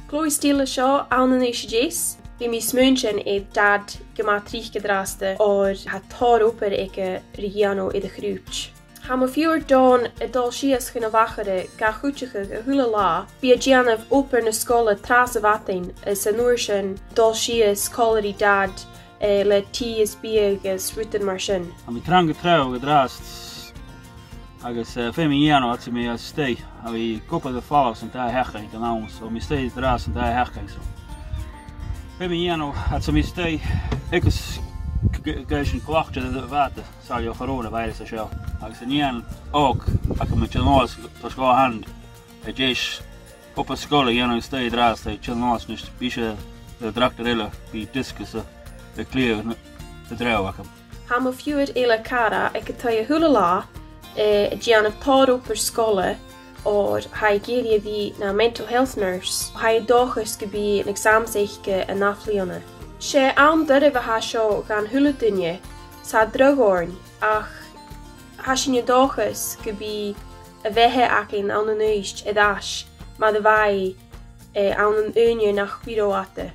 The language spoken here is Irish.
Chloe Steele seo anna éis Jace. Bhí mí smúinsin dad go trí gedraasta or ha tar oper ige rigiano i de grúpt. Ha mo fiúr don dal sias chuna vachare ga chuteige a hula lá, bí a gianamh oper na scola tras a vatain is an nuair sin dal sias colarí dad le tí is bí agus ruútan mar sin. Ha mi trang treo gedrast agus fémi iano at mi as stay. Ha vi kopa de fás an ta hechaig an áns, so mi stay drast an ta hechaig so. Fémi iano at mi stay ikes geishin klachte de vate sal jo coronavirus a seo. Agus an ian ook ak me chelnos to go hand e jesh op a skola iano stay drast e chelnos nis bische de drakterilla bi discus de clear de dreu ak. Ha mo fiúr éile cara ag tá hula lá gianamh táró per scola or ha géria bhí na mental health nurse ha dóchas go bhí an examseiche a naflionna. sé an duibh a ha seo gan hula dunne sa drogórn ach ha sin dóchas go bhí a bheitthe acin an an nuist a dáis má de bhaid an an úne nach bíróate.